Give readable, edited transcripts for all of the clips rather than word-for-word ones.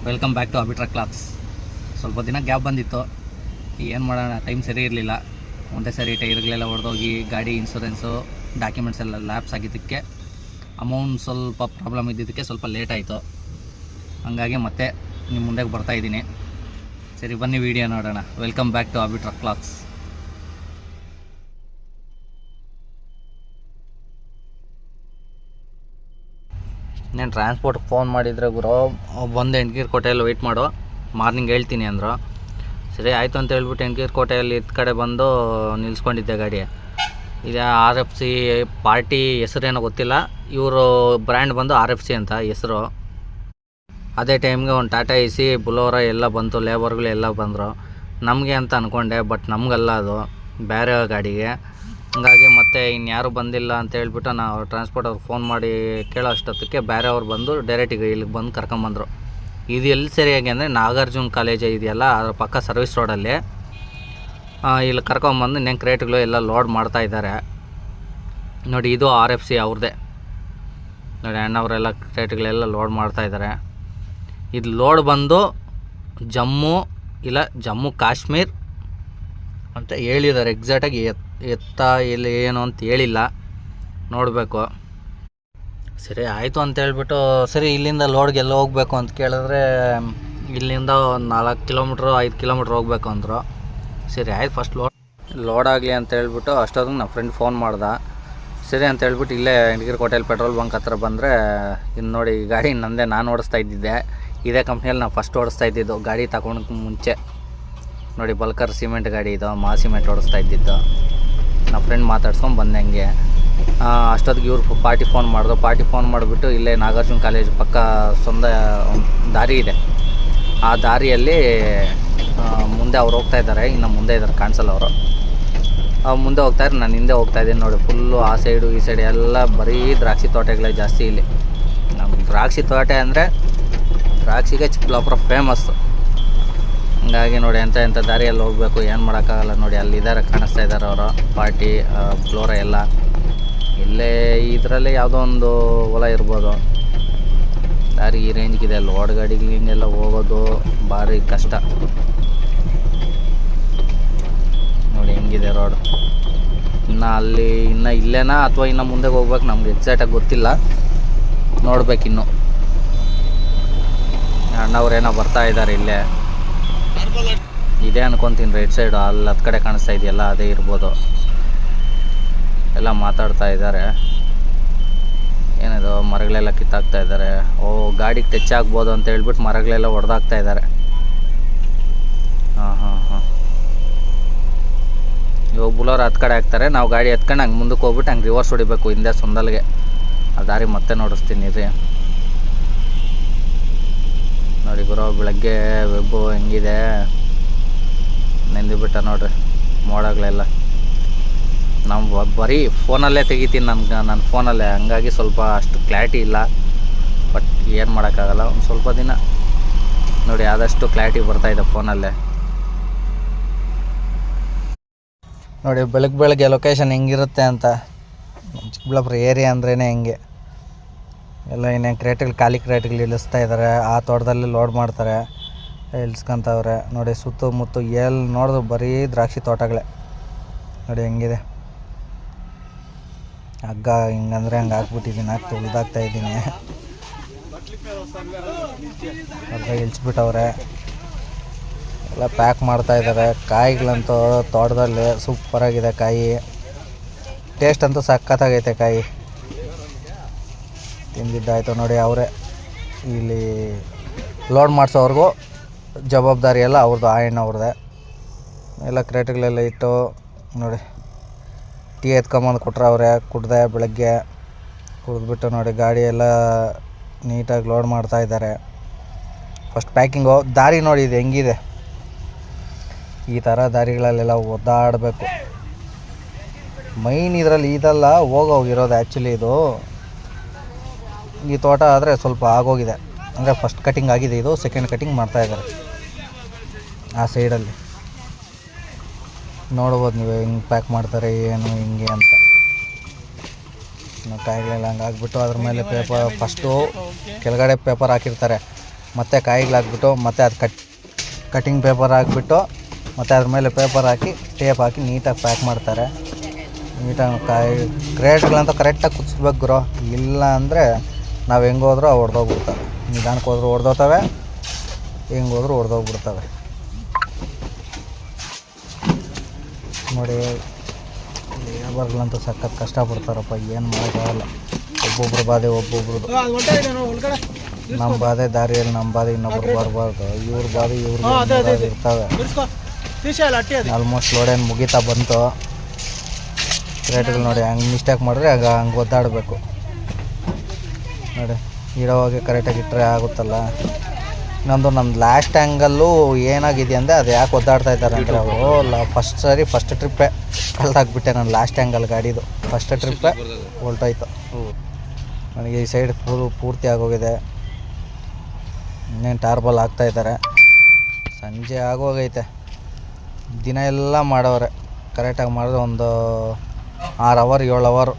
Welcome back to ಅಬಿಟ್ರಾ ಕ್ಲಾಕ್ಸ್. ಸ್ವಲ್ಪ ದಿನ ಗ್ಯಾಪ್ ಬಂದಿತ್ತು, ಏನು ಮಾಡೋಣ, ಟೈಮ್ ಸರಿ ಇರಲಿಲ್ಲ. ಒಂದೇ ಸರಿ ಟೈರ್ಗಳೆಲ್ಲ ಹೊಡೆದೋಗಿ ಗಾಡಿ ಇನ್ಶೂರೆನ್ಸು ಡಾಕ್ಯುಮೆಂಟ್ಸ್ ಎಲ್ಲ ಲ್ಯಾಪ್ಸ್ ಆಗಿದ್ದಕ್ಕೆ ಅಮೌಂಟ್ ಸ್ವಲ್ಪ ಪ್ರಾಬ್ಲಮ್ ಇದ್ದಿದ್ದಕ್ಕೆ ಸ್ವಲ್ಪ ಲೇಟ್ ಆಯಿತು. ಹಂಗಾಗಿ ಮತ್ತೆ ನಿಮ್ಮ ಮುಂದೆ ಬರ್ತಾಯಿದ್ದೀನಿ. ಸರಿ, ಬನ್ನಿ ವಿಡಿಯೋ ನೋಡೋಣ. ವೆಲ್ಕಮ್ ಬ್ಯಾಕ್ ಟು ಅಬಿಟ್ರಾ ಕ್ಲಾಕ್ಸ್. నేను ಟ್ರಾನ್ಸ್ಪೋರ್ಟ್ಗೆ ಫೋನ್ ಮಾಡಿದರೆ ಗುರು ಬಂದು ಎಂಟ್ಗೀರು ಕೋಟೆಯಲ್ಲಿ ವೆಯ್ಟ್ ಮಾಡೋ, ಮಾರ್ನಿಂಗ್ ಹೇಳ್ತೀನಿ ಅಂದರು. ಸರಿ ಆಯಿತು ಅಂತ ಹೇಳ್ಬಿಟ್ಟು ಎಂಟ್ಗೀರು ಕೋಟೆಯಲ್ಲಿ ಇದ್ದ ಕಡೆ ಬಂದು ನಿಲ್ಲಿಸ್ಕೊಂಡಿದ್ದೆ ಗಾಡಿ. ಇದು RFC ಪಾರ್ಟಿ ಹೆಸರೇನೋ ಗೊತ್ತಿಲ್ಲ, ಇವರು ಬ್ರ್ಯಾಂಡ್ ಬಂದು RFC ಅಂತ ಹೆಸರು. ಅದೇ ಟೈಮ್ಗೆ ಒಂದು ಟಾಟಾ AC ಬುಲೋರೋ ಎಲ್ಲ ಬಂತು, ಲೇಬರ್ಗಳು ಎಲ್ಲ ಬಂದರು. ನಮಗೆ ಅಂತ ಅಂದ್ಕೊಂಡೆ, ಬಟ್ ನಮಗಲ್ಲ, ಅದು ಬೇರೆ ಗಾಡಿಗೆ. ಹಂಗಾಗಿ ಮತ್ತೆ ಇನ್ಯಾರು ಬಂದಿಲ್ಲ ಅಂತ ಹೇಳ್ಬಿಟ್ಟು ನಾವು ಟ್ರಾನ್ಸ್ಪೋರ್ಟ್ ಅವ್ರಿಗೆ ಫೋನ್ ಮಾಡಿ ಕೇಳೋ ಅಷ್ಟೊತ್ತಕ್ಕೆ ಬೇರೆಯವ್ರು ಬಂದು ಡೈರೆಕ್ಟಿಗೆ ಇಲ್ಲಿಗೆ ಬಂದು ಕರ್ಕೊಂಬಂದರು. ಇದು ಎಲ್ಲಿ ಸರಿಯಾಗಿ ಅಂದರೆ ನಾಗಾರ್ಜುನ ಕಾಲೇಜ್ ಇದೆಯಲ್ಲ, ಅದ್ರ ಪಕ್ಕ ಸರ್ವಿಸ್ ರೋಡಲ್ಲಿ ಇಲ್ಲಿ ಕರ್ಕೊಂಬಂದು ಇನ್ನೇನು ಕ್ರೇಟ್ಗಳು ಎಲ್ಲ ಲೋಡ್ ಮಾಡ್ತಾಯಿದ್ದಾರೆ. ನೋಡಿ, ಇದು RFC ಅವ್ರದ್ದೇ. ನೋಡಿ, ಅಣ್ಣವರೆಲ್ಲ ಕ್ರೇಟ್ಗಳೆಲ್ಲ ಲೋಡ್ ಮಾಡ್ತಾಯಿದ್ದಾರೆ. ಇದು ಲೋಡ್ ಬಂದು ಜಮ್ಮು ಇಲ್ಲ ಜಮ್ಮು ಕಾಶ್ಮೀರ್ ಅಂತ ಹೇಳಿದ್ದಾರೆ. ಎಕ್ಸಾಕ್ಟಾಗಿ ಎತ್ತ ಇಲ್ಲಿ ಏನು ಅಂತ ಹೇಳಿಲ್ಲ, ನೋಡಬೇಕು. ಸರಿ ಆಯಿತು ಅಂತ ಹೇಳ್ಬಿಟ್ಟು, ಸರಿ ಇಲ್ಲಿಂದ ಲೋಡ್ಗೆ ಎಲ್ಲ ಹೋಗಬೇಕು ಅಂತ ಕೇಳಿದ್ರೆ ಇಲ್ಲಿಂದ ಒಂದು 4 ಕಿಲೋಮೀಟ್ರು 5 ಕಿಲೋಮೀಟ್ರ್ ಹೋಗಬೇಕು ಅಂದರು. ಸರಿ ಆಯ್ತು, ಫಸ್ಟ್ ಲೋಡ್ ಆಗಲಿ ಅಂತ ಹೇಳ್ಬಿಟ್ಟು ಅಷ್ಟೊತ್ತಿಗೆ ನಮ್ಮ ಫ್ರೆಂಡ್ ಫೋನ್ ಮಾಡ್ದೆ. ಸರಿ ಅಂತ ಹೇಳ್ಬಿಟ್ಟು ಇಲ್ಲೇ ಎಂಟ್ಗೀರು ಕೋಟೆಯಲ್ಲಿ ಪೆಟ್ರೋಲ್ ಬಂಕ್ ಹತ್ರ ಬಂದರೆ, ಇನ್ನು ನೋಡಿ ಈ ಗಾಡಿ ನಂದೇ, ನಾನು ಓಡಿಸ್ತಾ ಇದ್ದಿದ್ದೆ. ಇದೇ ಕಂಪ್ನಿಯಲ್ಲಿ ನಾನು ಫಸ್ಟ್ ಓಡಿಸ್ತಾ ಇದ್ದಿದ್ದು ಗಾಡಿ ತಗೊಳಕ್ಕೆ ಮುಂಚೆ. ನೋಡಿ, ಬಲ್ಕರ್ ಸಿಮೆಂಟ್ ಗಾಡಿ ಇದು, ಸಿಮೆಂಟ್ ಓಡಿಸ್ತಾ ಇದ್ದಿದ್ದು. ನಮ್ಮ ಫ್ರೆಂಡ್ ಮಾತಾಡ್ಸ್ಕೊಂಡು ಬಂದಂಗೆ ಅಷ್ಟೊತ್ತಿಗೆ ಇವ್ರು ಪಾರ್ಟಿ ಫೋನ್ ಮಾಡಿಬಿಟ್ಟು ಇಲ್ಲೇ ನಾಗಾರ್ಜುನ ಕಾಲೇಜ್ ಪಕ್ಕ ಸ್ವಂತ ದಾರಿ ಇದೆ, ಆ ದಾರಿಯಲ್ಲಿ ಮುಂದೆ ಅವ್ರು ಹೋಗ್ತಾಯಿದ್ದಾರೆ. ಇನ್ನು ಮುಂದೆ ಇದ್ದಾರೆ, ಕಾಣಿಸಲ್ಲ ಅವರು. ಮುಂದೆ ಹೋಗ್ತಾಯಿದ್ದಾರೆ, ನಾನು ಹಿಂದೆ ಹೋಗ್ತಾಯಿದ್ದೀನಿ. ನೋಡಿ, ಫುಲ್ಲು ಆ ಸೈಡು ಈ ಸೈಡ್ ಎಲ್ಲ ಬರೀ ದ್ರಾಕ್ಷಿ ತೋಟಗಳೇ ಜಾಸ್ತಿ ಇಲ್ಲಿ. ನಮ್ಮ ದ್ರಾಕ್ಷಿ ತೋಟ ಅಂದರೆ ದ್ರಾಕ್ಷಿಗೆ ಚಿಕ್ಕಬಳ್ಳಾಪುರ ಫೇಮಸ್ಸು. ಹಂಗಾಗಿ ನೋಡಿ, ಎಂಥ ದಾರಿಯಲ್ಲಿ ಹೋಗಬೇಕು, ಏನು ಮಾಡೋಕ್ಕಾಗಲ್ಲ. ನೋಡಿ, ಅಲ್ಲಿದ್ದಾರೆ, ಕಾಣಿಸ್ತಾ ಇದ್ದಾರೆ ಅವರು ಪಾರ್ಟಿ ಫ್ಲೋರ ಎಲ್ಲ. ಇಲ್ಲೇ ಇದರಲ್ಲಿ ಯಾವುದೋ ಒಂದು ಹೊಲ ಇರ್ಬೋದು. ದಾರಿ ಈ ರೇಂಜ್ಗಿದೆ, ಲೋಡ್ ಗಾಡಿಗಳಿಗೆಲ್ಲ ಹೋಗೋದು ಭಾರಿ ಕಷ್ಟ. ನೋಡಿ ಹೆಂಗಿದೆ ರೋಡ್. ಇನ್ನು ಇಲ್ಲೇನಾ ಅಥವಾ ಇನ್ನು ಮುಂದೆ ಹೋಗ್ಬೇಕು, ನಮ್ಗೆ ಎಕ್ಸಾಕ್ಟಾಗಿ ಗೊತ್ತಿಲ್ಲ, ನೋಡ್ಬೇಕಿನ್ನು. ಅಣ್ಣವ್ರೇನೋ ಬರ್ತಾ ಇದ್ದಾರೆ ಇಲ್ಲೇ, ಇದೇ ಅನ್ಕೊತೀನಿ ರೈಟ್ ಸೈಡು, ಅಲ್ಲಿ ಹತ್ತು ಕಡೆ ಕಾಣಿಸ್ತಾ ಇದೆಯಲ್ಲ, ಅದೇ ಇರ್ಬೋದು. ಎಲ್ಲ ಮಾತಾಡ್ತಾ ಇದ್ದಾರೆ. ಏನಿದು ಮರಗಳೆಲ್ಲ ಕಿತ್ತಾಕ್ತಾ ಇದ್ದಾರೆ. ಗಾಡಿಗೆ ಟಚ್ ಆಗ್ಬೋದು ಅಂತ ಹೇಳ್ಬಿಟ್ಟು ಮರಗಳೆಲ್ಲ ಹೊಡೆದಾಕ್ತಾ ಇದ್ದಾರೆ. ಹಾಂ ಇವಾಗ ಬುಲೋರ್ ಹತ್ತು ಕಡೆ ಹಾಕ್ತಾರೆ, ನಾವು ಗಾಡಿ ಎತ್ಕೊಂಡು ಹಂಗೆ ಮುಂದಕ್ಕೆ ಹೋಗ್ಬಿಟ್ಟು ಹಂಗೆ ರಿವರ್ಸ್ ಹೊಡಿಬೇಕು ಹಿಂದೆ ಸೊಂದಲ್ಗೆ. ಆ ದಾರಿ ಮತ್ತೆ ನೋಡಿಸ್ತೀನಿ ರೀ. ನೋಡಿ ಗುರು, ಬೆಳಗ್ಗೆ ವೆಬ್ಬು ಹೆಂಗಿದೆ, ನೆಂದಿಬಿಟ್ಟ ನೋಡ್ರಿ ಮೋಡಗಳೆಲ್ಲ. ನಾವು ಬರೀ ಫೋನಲ್ಲೇ ತೆಗಿತೀನಿ, ನನ್ನ ಫೋನಲ್ಲೇ, ಹಂಗಾಗಿ ಸ್ವಲ್ಪ ಅಷ್ಟು ಕ್ಲಾರಿಟಿ ಇಲ್ಲ. ಬಟ್ ಏನು ಮಾಡೋಕ್ಕಾಗಲ್ಲ, ಒಂದು ಸ್ವಲ್ಪ ದಿನ ನೋಡಿ ಆದಷ್ಟು ಕ್ಲಾರಿಟಿ ಬರ್ತಾಯಿದೆ ಫೋನಲ್ಲೇ. ನೋಡಿ ಬೆಳಗ್ಗೆ ಲೊಕೇಶನ್ ಹೆಂಗಿರುತ್ತೆ ಅಂತ. ಚಿಕ್ಕಬಳ್ಳಾಪುರ ಏರಿಯಾ ಅಂದ್ರೇ ಹೆಂಗೆ ಎಲ್ಲ. ಇನ್ನೇನು ಕ್ರೇಟ್ಗಳು, ಖಾಲಿ ಕ್ರೇಟ್ಗಳು ಇಳಿಸ್ತಾ ಇದ್ದಾರೆ. ಆ ತೋಟದಲ್ಲಿ ಲೋಡ್ ಮಾಡ್ತಾರೆ, ಇಳಿಸ್ಕೊಂತವ್ರೆ. ನೋಡಿ ಸುತ್ತಮುತ್ತ ಎಲ್ಲಿ ನೋಡಿದ್ರು ಬರೀ ದ್ರಾಕ್ಷಿ ತೋಟಗಳೇ. ನೋಡಿ ಹೆಂಗಿದೆ, ಹಗ್ಗ ಹಿಂಗಂದ್ರೆ ಹಂಗೆ ಹಾಕ್ಬಿಟ್ಟಿದ್ದೀನಿ, ತುಳಿದಾಗ್ತಾ ಇದ್ದೀನಿ. ಹಗ್ಗ ಇಳಿಸ್ಬಿಟ್ಟವ್ರೆ, ಎಲ್ಲ ಪ್ಯಾಕ್ ಮಾಡ್ತಾಯಿದ್ದಾರೆ. ಕಾಯಿಗಳಂತೂ ತೋಟದಲ್ಲಿ ಸೂಪರಾಗಿದೆ ಕಾಯಿ, ಟೇಸ್ಟ್ ಅಂತೂ ಸಖತ್ತಾಗೈತೆ ಕಾಯಿ. ತಿಂದಿದ್ದಾಯ್ತು ನೋಡಿ. ಅವರೇ ಇಲ್ಲಿ ಲೋಡ್ ಮಾಡಿಸೋವ್ರಿಗೂ ಜವಾಬ್ದಾರಿ ಎಲ್ಲ ಅವ್ರದ್ದು, ಅವ್ರದ್ದೇ. ಎಲ್ಲ ಕ್ರೇಟ್ಗಳೆಲ್ಲ ಇಟ್ಟು ನೋಡಿ, ಟೀ ಎತ್ಕೊಂಬಂದು ಕೊಟ್ಟರೆ ಅವರೇ, ಕುಡ್ದೆ ಬೆಳಗ್ಗೆ ಕುಡಿದ್ಬಿಟ್ಟು ನೋಡಿ ಗಾಡಿ ಎಲ್ಲ ನೀಟಾಗಿ ಲೋಡ್ ಮಾಡ್ತಾಯಿದ್ದಾರೆ. First packing. ದಾರಿ ನೋಡಿ ಇದು ಹೆಂಗಿದೆ, ಈ ಥರ ದಾರಿಗಳಲ್ಲೆಲ್ಲ ಒದ್ದಾಡಬೇಕು. ಮೈನ್ ಇದರಲ್ಲಿ ಇದೆಲ್ಲ ಹೋಗಿರೋದು ಆ್ಯಕ್ಚುಲಿ. ಇದು ಈ ತೋಟ ಆದರೆ ಸ್ವಲ್ಪ ಆಗೋಗಿದೆ, ಅಂದರೆ ಫಸ್ಟ್ ಕಟಿಂಗ್ ಆಗಿದೆ, ಇದು ಸೆಕೆಂಡ್ ಕಟಿಂಗ್ ಮಾಡ್ತಾಯಿದ್ದಾರೆ ಆ ಸೈಡಲ್ಲಿ. ನೋಡ್ಬೋದು ನೀವು ಹೆಂಗೆ ಪ್ಯಾಕ್ ಮಾಡ್ತಾರೆ ಏನು ಹಿಂಗೆ ಅಂತ. ಕಾಯಿಗಳೆಲ್ಲ ಹಂಗೆ ಹಾಕ್ಬಿಟ್ಟು ಅದ್ರ ಮೇಲೆ ಪೇಪರ್, ಫಸ್ಟು ಕೆಳಗಡೆ ಪೇಪರ್ ಹಾಕಿರ್ತಾರೆ, ಮತ್ತು ಕಾಯಿಗಳಾಕ್ಬಿಟ್ಟು ಮತ್ತು ಅದು ಕಟಿಂಗ್ ಪೇಪರ್ ಹಾಕ್ಬಿಟ್ಟು ಮತ್ತು ಅದ್ರ ಮೇಲೆ ಪೇಪರ್ ಹಾಕಿ ಟೇಪ್ ಹಾಕಿ ನೀಟಾಗಿ ಪ್ಯಾಕ್ ಮಾಡ್ತಾರೆ. ನೀಟಾಗಿ ಕ್ರೇಟ್ಗಳಂತ ಕರೆಕ್ಟಾಗಿ ಕುದಿಸ್ಬೇಕು ಗುರು. ಇಲ್ಲ ಅಂದರೆ ನಾವು ಹೆಂಗೆ ಹೋದ್ರೂ ಹೊಡೆದೋಗ್ಬಿಡ್ತವೆ. ನಿಧಾನಕ್ಕೆ ಹೋದ್ರೂ ಹೊಡೆದೋಗ್ತವೆ, ಹೆಂಗೆ ಹೋದ್ರೂ ಹೊಡೆದೋಗ್ಬಿಡ್ತವೆ. ನೋಡಿ ಲೇಬರ್ಗಳಂತೂ ಸಖತ್ ಕಷ್ಟಪಡ್ತಾರಪ್ಪ, ಏನು ಮಾಡೋಕ್ಕಾಗಲ್ಲ. ಒಬ್ಬೊಬ್ರು ಬಾಧೆ ಒಬ್ಬೊಬ್ರದ್ದು. ನಮ್ಮ ಬಾಧೆ ದಾರಿಯಲ್ಲಿ ನಮ್ಮ ಬಾಧೆ ಇನ್ನೊಬ್ರು ಬರಬಾರ್ದು. ಇವ್ರ ಬಾಧೆ ಇವ್ರಿಗೆ ಇರ್ತವೆ. ಆಲ್ಮೋಸ್ಟ್ ಲೋಡೇನು ಮುಗೀತಾ ಬಂತು. ರೇಟ್ಗಳು ನೋಡಿ ಹಂಗೆ ಮಿಸ್ಟೇಕ್ ಮಾಡಿದ್ರೆ ಹಂಗೆ ಒದ್ದಾಡಬೇಕು ನೋಡಿ. ಇಡೋವಾಗೆ ಕರೆಕ್ಟಾಗಿ ಇಟ್ಟರೆ ಆಗುತ್ತಲ್ಲ. ಇನ್ನೊಂದು ನಮ್ಮ ಲಾಸ್ಟ್ ಆ್ಯಂಗಲ್ಲು ಏನಾಗಿದೆ ಅಂದರೆ ಅದು ಯಾಕೆ ಒದ್ದಾಡ್ತಾ ಇದ್ದಾರೆ ಅಂದರೆ ಅವರು ಫಸ್ಟ್ ಟ್ರಿಪ್ಪೇ ಕಳೆದಾಕ್ಬಿಟ್ಟೆ ನಾನು. ಲಾಸ್ಟ್ ಆ್ಯಂಗಲ್ ಗಾಡಿದು ಫಸ್ಟ್ ಟ್ರಿಪ್ಪೇ ಹೊಲ್ಟೋಯ್ತು. ನನಗೆ ಈ ಸೈಡ್ ಪೂರ್ತಿ ಆಗೋಗಿದೆ. ಇನ್ನೇನು ಟಾರ್ಬಲ್ ಹಾಕ್ತಾಯಿದ್ದಾರೆ. ಸಂಜೆ ಆಗೋಗೈತೆ. ದಿನ ಎಲ್ಲ ಮಾಡೋರೆ ಕರೆಕ್ಟಾಗಿ ಮಾಡಿದ್ರೆ ಒಂದು 6 ಅವರ್ 7 ಅವರ್.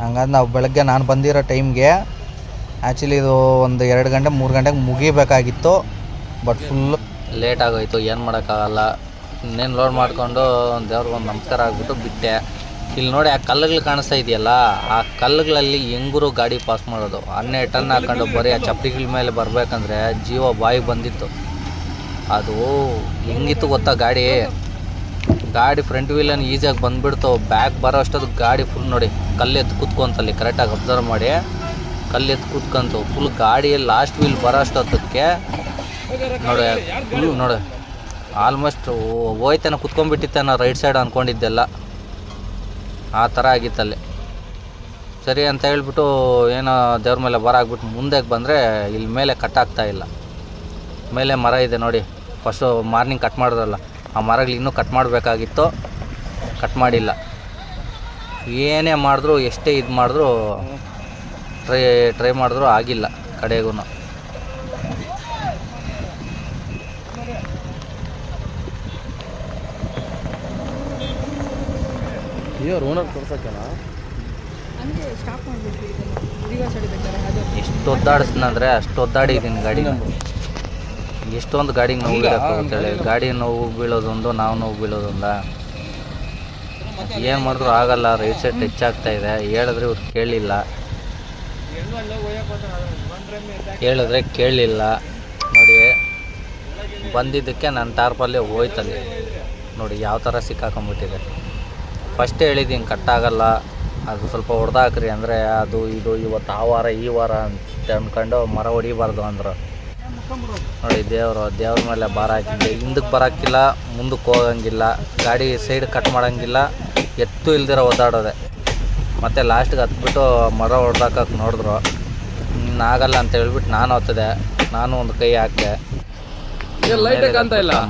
ಹಂಗಾಗಿ ನಾವು ಬೆಳಗ್ಗೆ ನಾನು ಬಂದಿರೋ ಟೈಮ್ಗೆ ಆ್ಯಕ್ಚುಲಿ ಇದು ಒಂದು 2 ಗಂಟೆ 3 ಗಂಟೆಗೆ ಮುಗಿಬೇಕಾಗಿತ್ತು. ಬಟ್ ಫುಲ್ಲು ಲೇಟ್ ಆಗೋಯ್ತು. ಏನು ಮಾಡೋಕ್ಕಾಗಲ್ಲ. ಇನ್ನೇನು ಲೋಡ್ ಮಾಡಿಕೊಂಡು ದೇವ್ರಿಗೆ ಒಂದು ನಮಸ್ಕಾರ ಆಗಿಬಿಟ್ಟು ಬಿಟ್ಟೆ. ಇಲ್ಲಿ ನೋಡಿ ಆ ಕಲ್ಲುಗಳು ಕಾಣಿಸ್ತಾ ಇದೆಯಲ್ಲ, ಆ ಕಲ್ಲುಗಳಲ್ಲಿ ಹೆಂಗರು ಗಾಡಿ ಪಾಸ್ ಮಾಡೋದು. 12 ಟನ್ ಹಾಕೊಂಡು ಬರೀ ಆ ಚಪ್ಪಡಿಗಳ ಮೇಲೆ ಬರಬೇಕಂದ್ರೆ ಜೀವ ಬಾಯಿಗೆ ಬಂದಿತ್ತು. ಅದು ಹೆಂಗಿತ್ತು ಗೊತ್ತಾ ಗಾಡಿ ಫ್ರಂಟ್ ವೀಲನ್ನು ಈಸಿಯಾಗಿ ಬಂದುಬಿಡ್ತು. ಬ್ಯಾಕ್ ಬರೋ ಅಷ್ಟೊತ್ತು ಗಾಡಿ ಫುಲ್ ನೋಡಿ ಕಲ್ಲೆತ್ತು ಕೂತ್ಕೊಂತಲ್ಲಿ ಕರೆಕ್ಟಾಗಿ ಅಬ್ಸರ್ವ್ ಮಾಡಿ. ಕಲ್ಲೆತ್ತು ಕೂತ್ಕೊಂತು ಫುಲ್ ಗಾಡಿಯಲ್ಲಿ ಲಾಸ್ಟ್ ವೀಲ್ ಬರೋ ಅಷ್ಟೊತ್ತಕ್ಕೆ ನೋಡಿ ಆಲ್ಮೋಸ್ಟ್ ಹೋಯ್ತಾನೆ ಕುತ್ಕೊಂಡ್ಬಿಟ್ಟಿತ್ತೆ ನಾನು ರೈಟ್ ಸೈಡ್ ಅಂದ್ಕೊಂಡಿದ್ದೆಲ್ಲ. ಆ ಥರ ಆಗಿತ್ತಲ್ಲಿ. ಸರಿ ಅಂತ ಹೇಳ್ಬಿಟ್ಟು ಏನೋ ದೇವ್ರ ಮೇಲೆ ಬರ ಆಗ್ಬಿಟ್ಟು ಮುಂದೆ ಬಂದರೆ ಇಲ್ಲಿ ಮೇಲೆ ಕಟ್ಟಾಗ್ತಾ ಇಲ್ಲ. ಮೇಲೆ ಮರ ಇದೆ ನೋಡಿ, ಫಸ್ಟು ಮಾರ್ನಿಂಗ್ ಕಟ್ ಮಾಡಿದ್ರಲ್ಲ ಆ ಮರಗಳು ಇನ್ನೂ ಕಟ್ ಮಾಡಬೇಕಾಗಿತ್ತು, ಕಟ್ ಮಾಡಿಲ್ಲ. ಏನೇ ಮಾಡಿದ್ರು ಎಷ್ಟೇ ಇದು ಮಾಡಿದ್ರು ಟ್ರೈ ಮಾಡಿದ್ರು ಆಗಿಲ್ಲ ಕಡೆಗೂ. ಎಷ್ಟು ಒದ್ದಾಡಿಸ್ನಂದರೆ ಅಷ್ಟು ಒದ್ದಾಡಿದ್ದೀನಿ ಗಾಡಿನ. ಎಷ್ಟೊಂದು ಗಾಡಿಗೆ ನೋವು ಅಂತೇಳಿ ಗಾಡಿ ನೋವು ಬೀಳೋದೊಂದು, ನಾವು ನೋವು ಬೀಳೋದೊಂದ. ಏನು ಮಾಡಿದ್ರು ಆಗಲ್ಲ. ರೈಟ್ ಸೈಡ್ ಟಚ್ ಆಗ್ತಾಯಿದೆ. ಹೇಳಿದ್ರೆ ಇವ್ರು ಹೇಳಿದ್ರೆ ಕೇಳಲಿಲ್ಲ ನೋಡಿ. ಬಂದಿದ್ದಕ್ಕೆ ನನ್ನ ಟಾರ್ಪಲ್ಲೇ ಹೋಯ್ತಲ್ಲಿ ನೋಡಿ ಯಾವ ಥರ ಸಿಕ್ಕಾಕೊಂಡ್ಬಿಟ್ಟಿದೆ. ಫಸ್ಟೇ ಹೇಳಿದ್ದೀನಿ ಕಟ್ಟಾಗಲ್ಲ, ಅದು ಸ್ವಲ್ಪ ಹೊಡೆದಾಕ್ರಿ ಅಂದರೆ ಅದು ಇದು ಇವತ್ತು ಆ ವಾರ ಈ ವಾರ ಅಂತ ಅಂದ್ಕೊಂಡು ಮರ ಹೊಡಿಬಾರ್ದು ಅಂದರು ನೋಡಿ. ದೇವ್ರ ಮೇಲೆ ಭಾರ ಹಾಕಿದ್ದೆ. ಹಿಂದಕ್ಕೆ ಬರೋಕ್ಕಿಲ್ಲ, ಮುಂದಕ್ಕೆ ಹೋಗಂಗಿಲ್ಲ, ಗಾಡಿ ಸೈಡ್ ಕಟ್ ಮಾಡೋಂಗಿಲ್ಲ, ಎತ್ತು ಇಲ್ದಿರೋ ಒದ್ದಾಡೋದೆ. ಮತ್ತು ಲಾಸ್ಟಿಗೆ ಹತ್ಬಿಟ್ಟು ಮರ ಹೊಡೆದಾಕಕ್ಕೆ ನೋಡಿದ್ರು. ಆಗಲ್ಲ ಅಂತ ಹೇಳ್ಬಿಟ್ಟು ನಾನು ಹತ್ತಿದೆ. ನಾನು ಒಂದು ಕೈ ಹಾಕಿದೆ.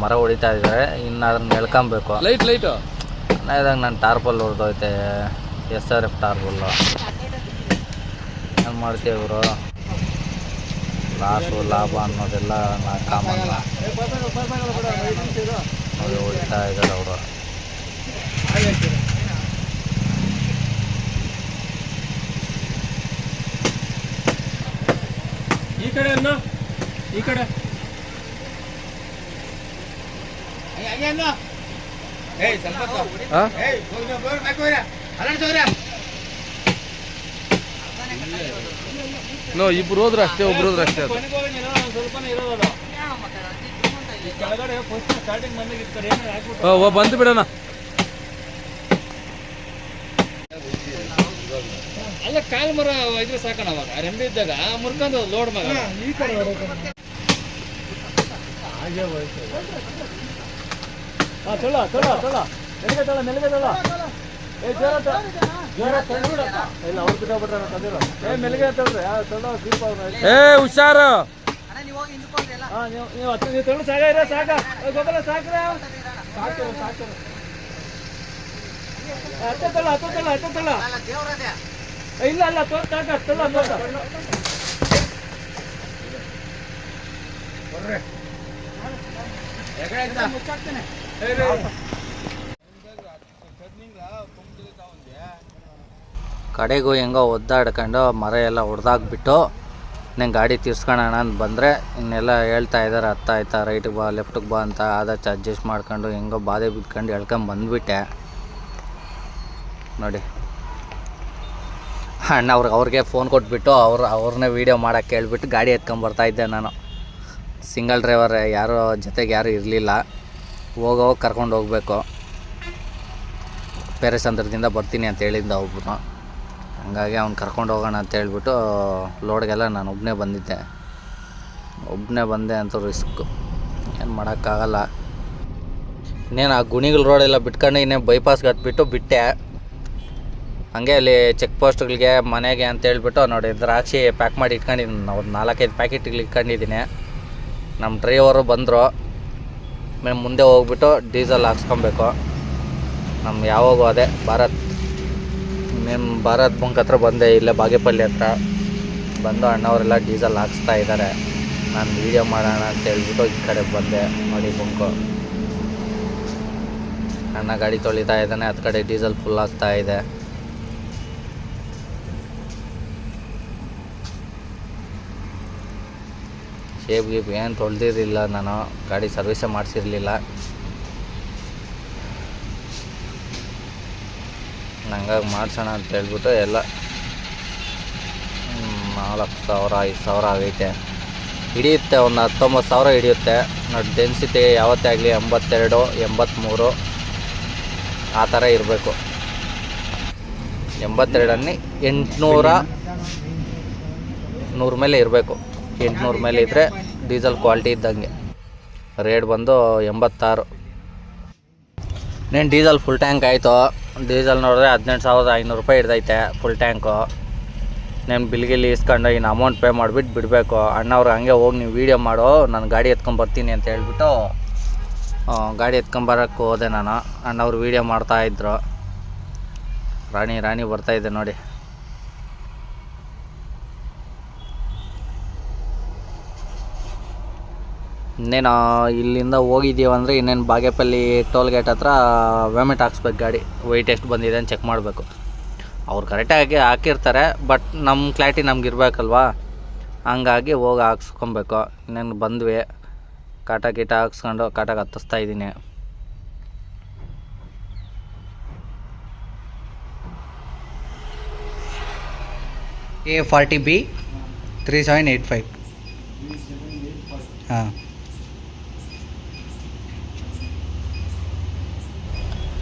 ಮರ ಹೊಡಿತಾ ಇದ್ದಾರೆ, ಇನ್ನು ಅದನ್ನ ಎಳ್ಕೊಬೇಕು. ಇದಾಗ ನಾನು ಟಾರ್ಪಲ್ ಹೊಡೆದೋಯ್ತೆ, SRF ಟಾರ್ಪಲ್ಲು. ಏನು ಮಾಡ್ತೀವಿ ಇವರು, ಲಾಸು ಲಾಭ ಅನ್ನೋದೆಲ್ಲ ಕಾಮನ್. ನೋಡಿ ಹೊಡಿತಾ ಇದ್ದಾರೆ ಅವರು. ಈ ಕಡೆ ಈ ಕಡೆ ಇಬ್ರು ಹೋದ್ರೆ ಅಷ್ಟೇ, ಒಬ್ರು ಹೋದ್ರೆ ಅಷ್ಟೇ. ಬಂದು ಬಿಡೋಣ. ಅಲ್ಲ ಕಾಲ್ ಮರ ಇದ್ರೆ ಸಾಕಣ. ಅವಾಗ ರೆಂಬೆ ಇದ್ದಾಗ ಮುರ್ಕೊಂಡು ಲೋಡ್ ಮಗ ಈ ಕಡೆ ಹುಷಾರು. ಸಾಕ ಗೊಬ್ಬರ ಸಾಕ್ರ ಹತ್ತಲ್ಲ ಇಲ್ಲ ಅಲ್ಲ ಕಡೆಗೂ ಹೆಂಗೋ ಒದ್ದಾಡ್ಕೊಂಡು ಮರ ಎಲ್ಲ ಹೊಡೆದಾಕ್ಬಿಟ್ಟು ಇನ್ನೇನು ಗಾಡಿ ತಿರ್ಸ್ಕೊಳ್ಳೋಣ ಅಂತ ಬಂದರೆ ಇನ್ನೆಲ್ಲ ಹೇಳ್ತಾ ಇದ್ದಾರೆ ಹತ್ತ ಆಯ್ತಾ ರೈಟಿಗೆ ಬಾ ಲೆಫ್ಟಿಗೆ ಬಾ ಅಂತ ಆದಷ್ಟು ಅಡ್ಜಸ್ಟ್ ಮಾಡ್ಕೊಂಡು ಹೆಂಗೋ ಬಾಧೆ ಬಿದ್ಕೊಂಡು ಬಂದುಬಿಟ್ಟೆ ನೋಡಿ. ಅಣ್ಣ ಅವ್ರಿಗೆ ಫೋನ್ ಕೊಟ್ಬಿಟ್ಟು ಅವ್ರನ್ನೇ ವೀಡಿಯೋ ಮಾಡೋಕ್ಕೆ ಹೇಳ್ಬಿಟ್ಟು ಗಾಡಿ ಎತ್ಕೊಂಬರ್ತಾಯಿದ್ದೆ ನಾನು. ಸಿಂಗಲ್ ಡ್ರೈವರ್, ಯಾರು ಜೊತೆಗೆ ಯಾರೂ ಇರಲಿಲ್ಲ. ಹೋಗೋಗಿ ಕರ್ಕೊಂಡು ಹೋಗಬೇಕು. ಪೇರೆಸಂದ್ರದಿಂದ ಬರ್ತೀನಿ ಅಂತ ಹೇಳಿದ್ದ ಒಬ್ಬನು. ಹಂಗಾಗಿ ಅವ್ನು ಕರ್ಕೊಂಡು ಹೋಗೋಣ ಅಂತ ಹೇಳ್ಬಿಟ್ಟು ಲೋಡ್ಗೆಲ್ಲ ನಾನು ಒಬ್ಬನೇ ಬಂದೆ ಅಂತ ರಿಸ್ಕು, ಏನು ಮಾಡೋಕ್ಕಾಗಲ್ಲ. ಇನ್ನೇನು ಆ ಗುಣಿಗಳು ರೋಡೆಲ್ಲ ಬಿಟ್ಕೊಂಡು ಇನ್ನೇನು ಬೈಪಾಸ್ಗೆ ಹತ್ಬಿಟ್ಟು ಬಿಟ್ಟೆ. ಹಾಗೆ ಅಲ್ಲಿ ಚೆಕ್ ಪೋಸ್ಟ್ಗಳಿಗೆ ಮನೆಗೆ ಅಂತ ಹೇಳ್ಬಿಟ್ಟು ನೋಡಿ ದ್ರಾಕ್ಷಿ ಪ್ಯಾಕ್ ಮಾಡಿ ಇಟ್ಕೊಂಡಿದ್ದೀನಿ. ಒಂದು 4-5 ಪ್ಯಾಕೆಟ್ಗಳು ಇಟ್ಕೊಂಡಿದ್ದೀನಿ. ನಮ್ಮ ಡ್ರೈವರು ಬಂದರು. ಆಮೇಲೆ ಮುಂದೆ ಹೋಗ್ಬಿಟ್ಟು ಡೀಸೆಲ್ ಹಾಕ್ಸ್ಕೊಬೇಕು. ನಮ್ಮ ಯಾವಾಗೂ ಅದೇ ಭಾರತ್ ಬಂಕ್ ಹತ್ರ ಬಂದೆ, ಇಲ್ಲೇ ಬಾಗೇಪಲ್ಲಿ ಹತ್ರ ಬಂದು ಅಣ್ಣವರೆಲ್ಲ ಡೀಸೆಲ್ ಹಾಕ್ಸ್ತಾ ಇದ್ದಾರೆ. ನಾನು ವೀಡಿಯೋ ಮಾಡೋಣ ಅಂತ ಹೇಳ್ಬಿಟ್ಟು ಈ ಕಡೆ ಬಂದೆ. ನೋಡಿ ಬಂಕು, ಅಣ್ಣ ಗಾಡಿ ತೊಳಿತಾ ಇದ್ದಾನೆ, ಹತ್ತು ಕಡೆ ಡೀಸೆಲ್ ಫುಲ್ ಆಗ್ತಾ ಇದೆ. ಶೇಪ್ ಗೀಪ್ ಏನು ತೊಳೆದಿರಲಿಲ್ಲ, ನಾನು ಗಾಡಿ ಸರ್ವಿಸೇ ಮಾಡಿಸಿರಲಿಲ್ಲ. ಹಂಗಾಗಿ ಮಾಡಿಸೋಣ ಅಂತ ಹೇಳ್ಬಿಟ್ಟು ಎಲ್ಲ 4,000-5,000 ಆಗೈತೆ. ಹಿಡಿಯುತ್ತೆ, ಒಂದು 19,000 ಹಿಡಿಯುತ್ತೆ ನೋಡಿ. ಡೆನ್ಸಿಟಿ ಯಾವತ್ತೇ ಆಗಲಿ 82, 83 ಆ ಥರ ಇರಬೇಕು. 82 800 100 ಮೇಲೆ ಇರಬೇಕು. 800 ಮೇಲೆ ಇದ್ದರೆ ಡೀಸೆಲ್ ಕ್ವಾಲಿಟಿ ಇದ್ದಂಗೆ. ರೇಟ್ ಬಂದು 86. ಇನ್ನೇನು ಡೀಸೆಲ್ ಫುಲ್ ಟ್ಯಾಂಕ್ ಆಯಿತು. ಡೀಸೆಲ್ ನೋಡಿದ್ರೆ 18,500 ರೂಪಾಯಿ ಹಿಡ್ದೈತೆ ಫುಲ್ ಟ್ಯಾಂಕು. ನಾನು ಬಿಲ್ಗಿಲ್ಲಿ ಇಸ್ಕೊಂಡು ಇನ್ನು ಅಮೌಂಟ್ ಪೇ ಮಾಡಿಬಿಟ್ಟು ಬಿಡಬೇಕು. ಅಣ್ಣವ್ರು ಹಂಗೆ ಹೋಗಿ ನೀವು ವೀಡಿಯೋ ಮಾಡೋ, ನಾನು ಗಾಡಿ ಎತ್ಕೊಂಬರ್ತೀನಿ ಅಂತ ಹೇಳ್ಬಿಟ್ಟು ಗಾಡಿ ಎತ್ಕೊಂಬರೋಕ್ಕೆ ಹೋದೆ ನಾನು. ಅಣ್ಣವ್ರು ವೀಡಿಯೋ ಮಾಡ್ತಾಯಿದ್ರು. ರಾಣಿ ಬರ್ತಾಯಿದ್ದೆ ನೋಡಿ. ಇನ್ನೇನು ಇಲ್ಲಿಂದ ಹೋಗಿದ್ದೀವಂದರೆ ಇನ್ನೇನು ಬಾಗೇಪಲ್ಲಿ ಟೋಲ್ ಗೇಟ್ ಹತ್ರ ಪೇಮೆಂಟ್ ಹಾಕ್ಸ್ಬೇಕು. ಗಾಡಿ ವೆಯ್ಟ್ ಎಷ್ಟು ಬಂದಿದೆ ಅಂತ ಚೆಕ್ ಮಾಡಬೇಕು. ಅವ್ರು ಕರೆಕ್ಟಾಗಿ ಹಾಕಿರ್ತಾರೆ, ಬಟ್ ನಮ್ಮ ಕ್ಲಾರಿಟಿ ನಮ್ಗೆ ಇರಬೇಕಲ್ವಾ, ಹಂಗಾಗಿ ಹೋಗಿ ಹಾಕ್ಸ್ಕೊಬೇಕು. ಇನ್ನೇನು ಬಂದ್ವಿ, ಕಾಟ ಹಾಕ್ಸ್ಕೊಂಡು ಕಾಟಾಗೆ ಹತ್ತಿಸ್ತಾ ಇದ್ದೀನಿ. A40B 3785. ಹಾಂ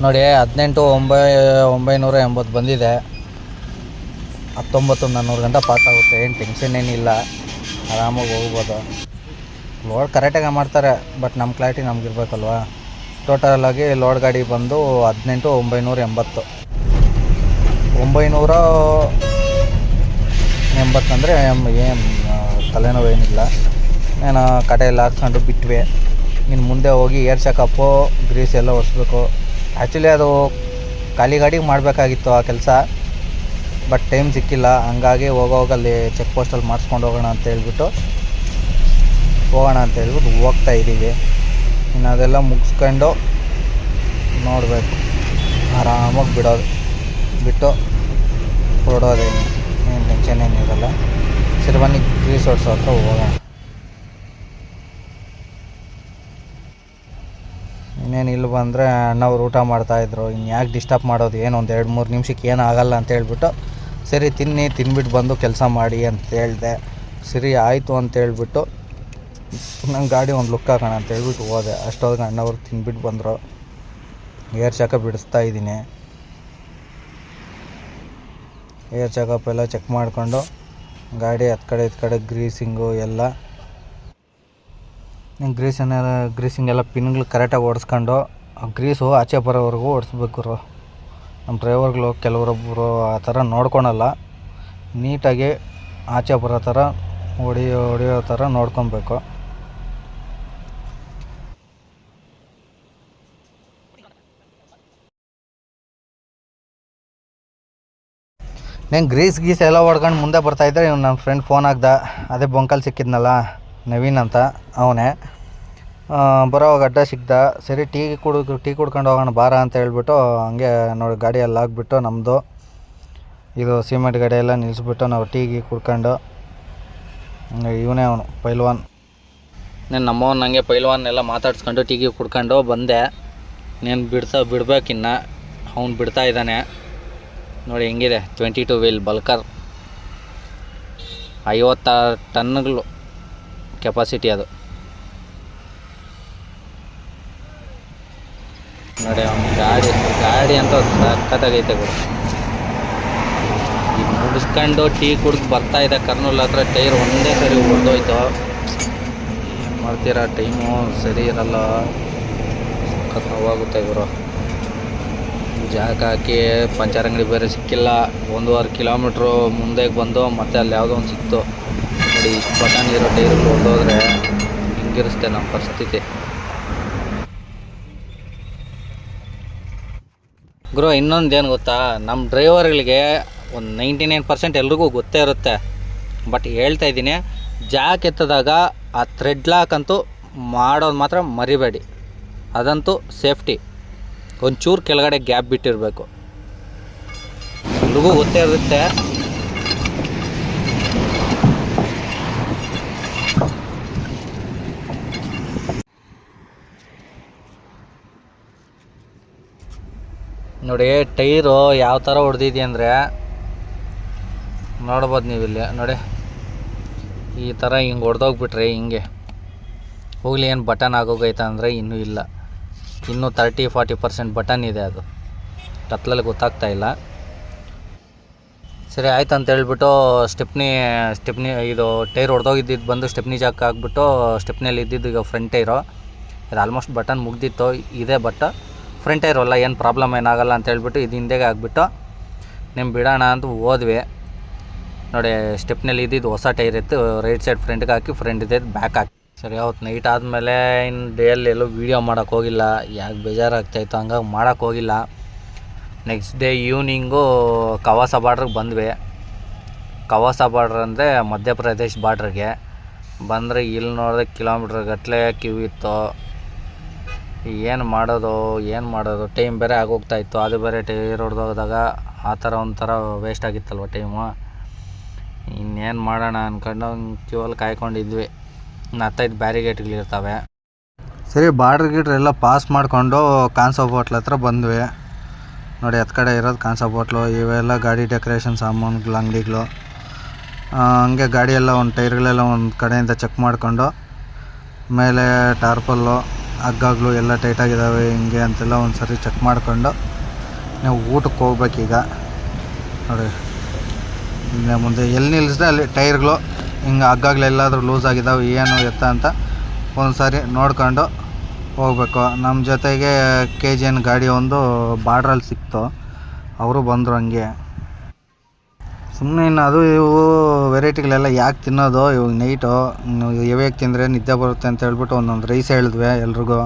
ನೋಡಿ, 18,980 ಬಂದಿದೆ. 19,400 ಗಂಟೆ ಪಾಸ್ ಆಗುತ್ತೆ. ಏನು ಟೆನ್ಷನ್ ಏನಿಲ್ಲ, ಆರಾಮಾಗಿ ಹೋಗ್ಬೋದು. ಲೋಡ್ ಕರೆಕ್ಟಾಗಿ ಮಾಡ್ತಾರೆ, ಬಟ್ ನಮ್ಮ ಕ್ಲಾರಿಟಿ ನಮ್ಗೆ ಇರಬೇಕಲ್ವ. ಟೋಟಲಾಗಿ ಲೋಡ್ ಗಾಡಿ ಬಂದು 18,980. 980 ಅಂದರೆ ಏನು ತಲೆನೋವು ಏನಿಲ್ಲ. ನಾನು ಕಡೆಯಲ್ಲಿ ಹಾಕ್ಕೊಂಡು ಬಿಟ್ವಿ. ಇನ್ನು ಮುಂದೆ ಹೋಗಿ ಏರ್ ಚೆಕಪ್ಪು, ಗ್ರೀಸ್ ಎಲ್ಲ ಒರೆಸ್ಬೇಕು. ಆ್ಯಕ್ಚುಲಿ ಅದು ಖಾಲಿ ಗಾಡಿಗೆ ಮಾಡಬೇಕಾಗಿತ್ತು ಆ ಕೆಲಸ, ಬಟ್ ಟೈಮ್ ಸಿಕ್ಕಿಲ್ಲ. ಹಂಗಾಗಿ ಹೋಗೋಗಲ್ಲಿ ಚೆಕ್ ಪೋಸ್ಟಲ್ಲಿ ಮಾಡಿಸ್ಕೊಂಡು ಹೋಗೋಣ ಅಂತ ಹೇಳ್ಬಿಟ್ಟು ಹೋಗ್ತಾ ಇದ್ದೀವಿ. ಇನ್ನು ಅದೆಲ್ಲ ಮುಗಿಸ್ಕೊಂಡು ನೋಡಬೇಕು, ಆರಾಮಾಗಿ ಬಿಟ್ಟು ಹೊರಡೋದೇ. ಏನು ಟೆನ್ಷನ್ ಏನಿರಲ್ಲ. ಸರಿ ಬನ್ನಿ ಗ್ರೀಸ್ ಹೊಡ್ಸೋ ಹತ್ರ ಹೋಗೋಣ. ಇನ್ನೇನು ಇಲ್ಲಿ ಬಂದರೆ ಅಣ್ಣವ್ರು ಊಟ ಮಾಡ್ತಾಯಿದ್ರು. ಇನ್ನು ಯಾಕೆ ಡಿಸ್ಟರ್ಬ್ ಮಾಡೋದು, ಏನು ಒಂದು 2-3 ನಿಮಿಷಕ್ಕೆ ಏನು ಆಗೋಲ್ಲ ಅಂತ ಹೇಳ್ಬಿಟ್ಟು, ಸರಿ ತಿನ್ಬಿಟ್ಟು ಬಂದು ಕೆಲಸ ಮಾಡಿ ಅಂತ ಹೇಳಿದೆ. ಸರಿ ಆಯಿತು ಅಂತ ಹೇಳ್ಬಿಟ್ಟು ನಂಗೆ ಗಾಡಿ ಒಂದು ಲುಕ್ ಹಾಕೋಣ ಅಂತ ಹೇಳ್ಬಿಟ್ಟು ಹೋದೆ. ಅಷ್ಟೊತ್ತಿಗೆ ಅಣ್ಣವ್ರು ತಿನ್ಬಿಟ್ಟು ಬಂದರು. ಏರ್ ಚೆಕಪ್ ಬಿಡಿಸ್ತಾ ಇದ್ದೀನಿ. ಏರ್ ಚೆಕಪ್ ಎಲ್ಲ ಚೆಕ್ ಮಾಡಿಕೊಂಡು ಗಾಡಿ ಹತ್ತು ಕಡೆ ಗ್ರೀಸಿಂಗು ಎಲ್ಲ ಗ್ರೀಸಿಂಗೆಲ್ಲ ಪಿನ್ಗಳು ಕರೆಕ್ಟಾಗಿ ಓಡಿಸ್ಕೊಂಡು, ಗ್ರೀಸು ಆಚೆ ಬರೋವರೆಗೂ ಓಡಿಸ್ಬೇಕು. ನಮ್ಮ ಡ್ರೈವರ್ಗಳು ಕೆಲವರೊಬ್ಬರು ಆ ಥರ ನೋಡ್ಕೊಳಲ್ಲ. ನೀಟಾಗಿ ಆಚೆ ಬರೋ ಥರ ಹೊಡಿಯೋ ಥರ ನೋಡ್ಕೊಬೇಕು. నేను ಗೀಸ್ ಎಲ್ಲ ಹೊಡ್ಕೊಂಡು ಮುಂದೆ ಬರ್ತಾಯಿದ್ದೆ. ಇವ್ನು ನನ್ನ ಫ್ರೆಂಡ್ ಫೋನ್ ಹಾಕ್ದ, ಅದೇ ಬೊಂಕಲ್ಲಿ ಸಿಕ್ಕಿದ್ನಲ್ಲ ನವೀನ್ ಅಂತ, ಅವನೇ ಬರೋವಾಗ ಅಡ್ಡ ಸಿಕ್ದ. ಸರಿ ಟೀ ಕುಡ್ಕೊಂಡು ಹೋಗೋಣ ಬಾರ ಅಂತ ಹೇಳ್ಬಿಟ್ಟು ಹಂಗೆ ನೋಡಿ ಗಾಡಿಯಲ್ಲಿ ಹಾಕ್ಬಿಟ್ಟು ನಮ್ಮದು ಇದು ಸಿಮೆಂಟ್ ಗಾಡಿ ಎಲ್ಲ ನಿಲ್ಲಿಸ್ಬಿಟ್ಟು ನಾವು ಟೀ ಕುಡ್ಕೊಂಡು ಇವನೇ ಅವನು ಪೈಲ್ವಾನ್. ನಾನು ನಮ್ಮವನು ನನಗೆ ಪೈಲ್ವಾನ್ ಎಲ್ಲ ಮಾತಾಡ್ಸ್ಕೊಂಡು ಟೀಗಿ ಕುಡ್ಕೊಂಡು ಬಂದೆ. ನೀನು ಬಿಡ್ಬೇಕಿನ್ನ ಅವ್ನು ಬಿಡ್ತಾ ಇದ್ದಾನೆ ನೋಡಿ. ಹೆಂಗಿದೆ 22 ವೀಲ್ ಬಲ್ಕರ್, 56 ಟನ್ಗಳು ಕೆಪಾಸಿಟಿ ಅದು ನೋಡಿ. ಅವ್ನ ಗಾಡಿ ಅಂತ ಸಖತ್ತಾಗೈತೆ ಗುರು. ಈಗ ಮುಗಿಸ್ಕೊಂಡು ಟೀ ಕುಡ್ದು ಬರ್ತಾಯಿದ್ದೆ ಕರ್ನೂಲ್ ಹತ್ರ. ಟೈರ್ ಒಂದೇ ಸರಿ ಹೊಡೆದೋಯ್ತು. ಏನು ಮಾಡ್ತೀರಾ, ಟೈಮು ಸರಿ ಇರಲ್ಲ, ಸಖತ್ ನೋವಾಗುತ್ತೆ ಗುರು. ಜಾಗ ಹಾಕಿ ಪಂಚರ್ ಅಂಗಡಿ ಬೇರೆ ಸಿಕ್ಕಿಲ್ಲ. 1.5 ಕಿಲೋಮೀಟ್ರು ಮುಂದೆ ಬಂದು ಮತ್ತೆ ಅಲ್ಲಿ ಯಾವುದೋ ಒಂದು ಸಿಕ್ತು ನೋಡಿ. ಇಷ್ಟು ಬಟನ್ ಇರೋ ಟೈರ್ ಹೊಡೆದೋದ್ರೆ ಹಿಂಗಿರಿಸ್ತೆ ನಮ್ಮ ಪರಿಸ್ಥಿತಿ ಗುರು. ಇನ್ನೊಂದೇನು ಗೊತ್ತಾ, ನಮ್ಮ ಡ್ರೈವರ್ಗಳಿಗೆ ಒಂದು 99% ಎಲ್ರಿಗೂ ಗೊತ್ತೇ ಇರುತ್ತೆ. ಬಟ್ ಹೇಳ್ತಾ ಇದ್ದೀನಿ, ಜಾಕ್ ಎತ್ತದಾಗ ಆ ಥ್ರೆಡ್ ಲಾಕ್ ಅಂತೂ ಮಾಡೋದು ಮಾತ್ರ ಮರಿಬೇಡಿ. ಅದಂತೂ ಸೇಫ್ಟಿ. ಒಂಚೂರು ಕೆಳಗಡೆ ಗ್ಯಾಪ್ ಬಿಟ್ಟಿರಬೇಕು. ಎಲ್ರಿಗೂ ಗೊತ್ತೇ ಇರುತ್ತೆ. ನೋಡಿ ಟೈರು ಯಾವ ಥರ ಹೊಡೆದಿದೆ ಅಂದರೆ ನೋಡ್ಬೋದು ನೀವು ಇಲ್ಲಿ ನೋಡಿ. ಈ ಥರ ಹಿಂಗೆ ಹೊಡೆದೋಗ್ಬಿಟ್ರೆ ಹಿಂಗೆ ಹೋಗಲಿ. ಏನು ಬಟನ್ ಆಗೋಗೈತೆ ಅಂದರೆ ಇನ್ನೂ ಇಲ್ಲ. ಇನ್ನೂ 30-40% ಬಟನ್ ಇದೆ. ಅದು ಕತ್ಲಲ್ಲಿ ಗೊತ್ತಾಗ್ತಾ ಇಲ್ಲ. ಸರಿ ಆಯ್ತು ಅಂತ ಹೇಳ್ಬಿಟ್ಟು ಸ್ಟೆಪ್ನಿ ಇದು ಟೈರ್ ಹೊಡೆದೋಗಿದ್ದು ಬಂದು ಸ್ಟೆಪ್ನಿ ಜಾಕ್ ಹಾಕ್ಬಿಟ್ಟು ಸ್ಟೆಪ್ನಿಯಲ್ಲಿ ಇದ್ದಿದ್ದು ಈಗ ಫ್ರಂಟ್ ಟೈರು ಇದು ಆಲ್ಮೋಸ್ಟ್ ಬಟನ್ ಮುಗ್ದಿತ್ತು. ಇದೆ ಬಟ್ ಫ್ರಂಟ್ ಟೈರ್ ಅಲ್ಲ, ಏನು ಪ್ರಾಬ್ಲಮ್ ಏನಾಗಲ್ಲ ಅಂತ ಹೇಳ್ಬಿಟ್ಟು ಇದು ಹಿಂದೆಗೆ ಹಾಕ್ಬಿಟ್ಟು ನಿಮ್ಮ ಬಿಡೋಣ ಅಂತ ಹೋದ್ವಿ ನೋಡಿ. ಸ್ಟೆಪ್ನಲ್ಲಿ ಇದ್ದಿದ್ದು ಹೊಸ ಟೈರ್ ಇತ್ತು. ರೈಟ್ ಸೈಡ್ ಫ್ರಂಟ್ಗೆ ಹಾಕಿ, ಫ್ರಂಟ್ ಇದೆ ಬ್ಯಾಕ್ ಹಾಕಿ. ಸರಿ ಅವತ್ತು ನೈಟ್ ಆದಮೇಲೆ ಇನ್ನು ಡೇಯಲ್ಲಿ ಎಲ್ಲೂ ವೀಡಿಯೋ ಮಾಡೋಕ್ಕೆ ಹೋಗಿಲ್ಲ. ಯಾಕೆ ಬೇಜಾರಾಗ್ತಾಯಿತ್ತು ಹಂಗಾಗಿ ಮಾಡೋಕ್ಕೆ ಹೋಗಿಲ್ಲ. ನೆಕ್ಸ್ಟ್ ಡೇ ಈವ್ನಿಂಗು ಕವಾಸ ಬಾರ್ಡ್ರಿಗೆ ಬಂದ್ವಿ. ಕವಾಸ ಬಾರ್ಡ್ರ್ ಅಂದರೆ ಮಧ್ಯಪ್ರದೇಶ್ ಬಾರ್ಡ್ರಿಗೆ ಬಂದರೆ ಇಲ್ಲಿ ನೋಡಿದ್ರೆ ಕಿಲೋಮೀಟ್ರ್ ಗಟ್ಟಲೆ ಕ್ಯೂ ಇತ್ತು. ಏನು ಮಾಡೋದು ಟೈಮ್ ಬೇರೆ ಆಗೋಗ್ತಾಯಿತ್ತು. ಅದು ಬೇರೆ ಟೈರ್ ಹೊಡೆದೋದಾಗ ಆ ಥರ ಒಂಥರ ವೇಸ್ಟ್ ಆಗಿತ್ತಲ್ವ ಟೈಮು. ಇನ್ನೇನು ಮಾಡೋಣ ಅಂದ್ಕೊಂಡು ಕ್ಯೂವಲ್ಲಿ ಕಾಯ್ಕೊಂಡಿದ್ವಿ. ಇನ್ನು 15 ಬ್ಯಾರಿಗೇಟ್ಗಳಿರ್ತವೆ. ಸರಿ ಬಾರ್ಡ್ರ್ ಎಲ್ಲ ಪಾಸ್ ಮಾಡಿಕೊಂಡು ಕಾನ್ಸಾಪ್ ಹೋಟ್ಲ್ ಹತ್ರ ಬಂದ್ವಿ ನೋಡಿ. ಹತ್ತು ಕಡೆ ಇರೋದು ಕಾನ್ಸಾಪ್ ಹೋಟ್ಲು. ಇವೆಲ್ಲ ಗಾಡಿ ಡೆಕೋರೇಷನ್ ಸಾಮಾನುಗಳು ಅಂಗಡಿಗಳು. ಹಂಗೆ ಗಾಡಿ ಎಲ್ಲ ಒಂದು ಟೈರ್ಗಳೆಲ್ಲ ಒಂದು ಕಡೆಯಿಂದ ಚೆಕ್ ಮಾಡಿಕೊಂಡು ಮೇಲೆ ಟಾರ್ಪಲ್ಲು ಹಗ್ಗಗಳು ಎಲ್ಲ ಟೈಟಾಗಿದ್ದಾವೆ ಹಿಂಗೆ ಅಂತೆಲ್ಲ ಒಂದು ಸರಿ ಚೆಕ್ ಮಾಡಿಕೊಂಡು ನಾವು ಊಟಕ್ಕೆ ಹೋಗ್ಬೇಕೀಗ ನೋಡಿ. ಇನ್ನು ಮುಂದೆ ಎಲ್ಲಿ ನಿಲ್ಲಿಸಿದೆ ಅಲ್ಲಿ ಟೈರ್ಗಳು ಹಿಂಗೆ ಹಗ್ಗಗಳೆಲ್ಲಾದರೂ ಲೂಸ್ ಆಗಿದ್ದಾವೆ ಏನು ಎತ್ತ ಅಂತ ಒಂದು ಸಾರಿ ನೋಡ್ಕೊಂಡು ಹೋಗ್ಬೇಕು. ನಮ್ಮ ಜೊತೆಗೆ KGN ಗಾಡಿ ಒಂದು ಬಾರ್ಡ್ರಲ್ಲಿ ಸಿಕ್ತು. ಅವರು ಬಂದರು ಹಂಗೆ. ಸುಮ್ಮನೆ ಇನ್ನು ಅದು ಇವು ವೆರೈಟಿಗಳೆಲ್ಲ ಯಾಕೆ ತಿನ್ನೋದು ಇವಾಗ ನೈಟು ಯಾವಾಗ ತಿಂದರೆ ನಿದ್ದೆ ಬರುತ್ತೆ ಅಂತ ಹೇಳ್ಬಿಟ್ಟು ಒಂದೊಂದು ರೈಸ್ ಹೇಳಿದ್ವಿ ಎಲ್ರಿಗೂ.